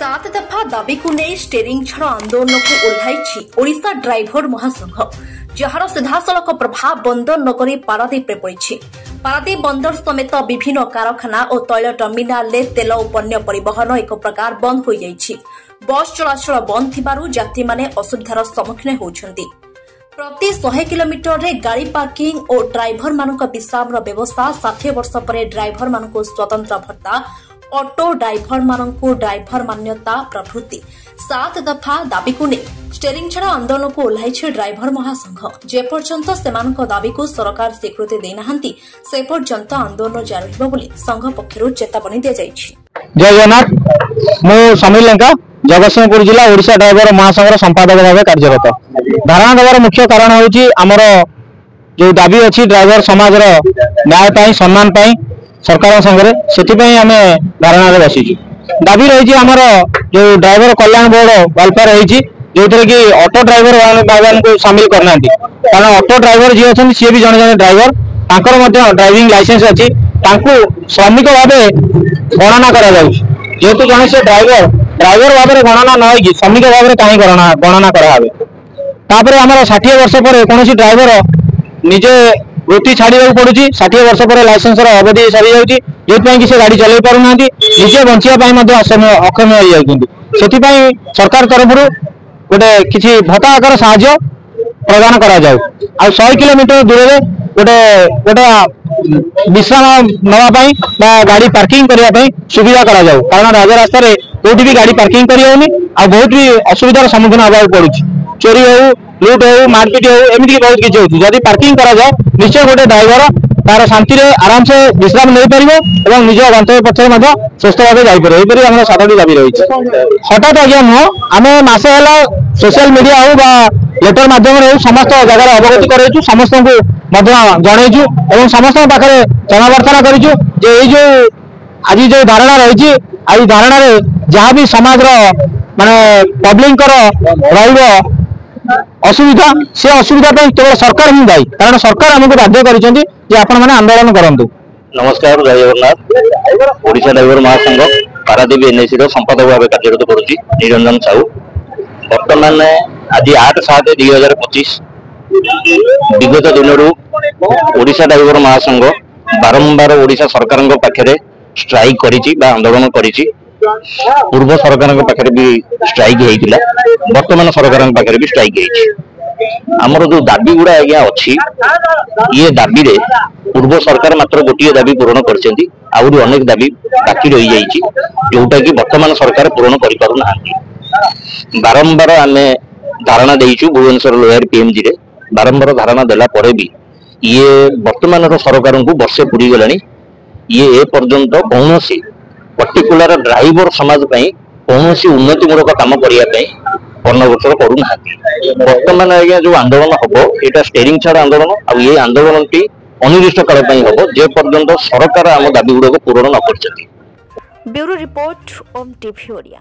सात दफा दाबी को नहीं स्टेरिंग छड़ आंदोलन को ओह्लाई ओडिशा ड्राइवर महासंघ जार सीधासलख प्रभाव बंदर नगरी पारादीप पड़ी। पारादीप बंदर समेत विभिन्न कारखाना और तैल टर्मिनाल तेल और पण्य परिवहन एक प्रकार बंद हो जाइछि। बस चलाचल बंद थिबारु यात्री माने असुविधार सम्मुखीन होउछन्ति। प्रति 100 किलोमीटर रे गाड़ी पार्किंग और ड्राइवर मानक विश्राम व्यवस्था 60 वर्ष पर ड्राइवर मानक स्वतंत्र भत्ता ऑटो ड्राइवर मानक ड्राइवर मान्यता प्रभृति 7 दफा दाबी को नहीं स्टेरिंग छड़ा आंदोलन को ओह्लाई ड्राइवर महासंघ। जेपर्यंत सेमानक दाबी को सरकार स्वीकृति देनाहांती से पर्यंत आंदोलन जारी रहिबो बोली संघ पक्षरु चेतावनी दिया जाइछि। जय जगन्नाथ। मु समीर लंका जगतसिंहपुर जिला ओडिशा ड्राइवर महासंघर संपादक भाव कार्यरत। धारणा देवार मुख्य कारण होउछि आमर जो दाबी अछि ड्राइवर समाज न्याय पाई सम्मान पाई सरकार संगे से आम धारणा बसी। दाबी रही आमर जो ड्राइवर कल्याण बोर्ड वेलफेयर रही जो थे कि ऑटो ड्राइवर मान को सामिल करना कारण ऑटो ड्राइवर जी अच्छा सी भी जड़े जड़े ड्राइवर तांकर ड्राइविंग लाइसेंस अच्छी श्रमिक भाव गणना जेहेतु जड़े से ड्राइवर भाव गणना न हो श्रमिक भाव में कहीं गणना करावे आम 60 वर्ष पर कौन ड्राइवर निजे वृत्ति छाड़ा पड़ू। 60 वर्ष पर लाइसेंस अवधि सरी जाऊँगी जो से गाड़ी चल पार निजे बचाई अक्षम हो जाती सरकार तरफ गोटे किसी भत्ता आकार साहाय्य प्रदान करा जाऊ। आ 100 किलोमीटर दूर गोटे गोटे विश्राम नापी गाड़ी पार्किंग करने सुविधा करा जाऊ कारण राजरास्त कोई भी गाड़ी पार्किंग कर बहुत भी असुविधार सम्मुखीन होगा पड़ू। चोरी हो लुट हो मारपिट हो एमती बहुत किसी होती जदि पार्किंग करा जाए निश्चय गोटे ड्राइवर तार शांति आराम से विश्राम नहीं पार निज गंतव्य पक्ष सुस्थ भाव जापर यहीपरि आम 7टी दाबी रही। हठात आज्ञा नुह आम मसे सोशल मीडिया हो लेटर मध्यम हो समस्त जगह अवगत कर समस्त जनईचु समस्त पाखे जनावर्तना कर आज जो धारणा रही आज धारणा जहाँ भी समाज माने पब्लिक असुविधा से असुविधा केवल सरकार ही दायी कारण सरकार आमको बाध्य कर आंदोलन करूँ। नमस्कार जय जगन्नाथ। ओडिशा ड्राइवर महासंघ पारादीप एनएसी संपादक भाव कार्यरत करुच्ची निरंजन साहू। बर्तमान आज 8/7/2025 विगत दिन ओडिशा ड्राइवर महासंघ बारंबार ओडिशा सरकार पाखे स्ट्राइक करिछि बा आंदोलन करिछि। पूर्व सरकार पाखे भी स्ट्राइक होता वर्तमान सरकार पाखे भी स्ट्राइक आमर जो दाबी गुड़ा आज्ञा अच्छी ये दाबी रे पूर्व सरकार मात्र गोटे दाबी पूरण कर अनेक दाबी बाकी रही जाइए जोटा कि वर्तमान सरकार पूरण कर बारंबार आम धारणा देचु भुवनेश्वर लोहार पीएमजी रे बारंबार धारणा देला परे भी ये वर्तमान सरकार को वर्षे पूरी गला ये पर्यंत कौन पर्टिकुलर ड्राइवर समाज कौन उन्नतिमूलक काम करने अनवसर करूना। बर्तमान आज्ञा जो आंदोलन हम यहाँ स्टेरिंग छाड़ आंदोलन आ ये आंदोलन टी अनिर्दिष्ट काल हम जे पर्यंत सरकार आम दाबी गुड़ाक पूरण न कर। ब्यूरो रिपोर्ट ओम टीवी ओडिया।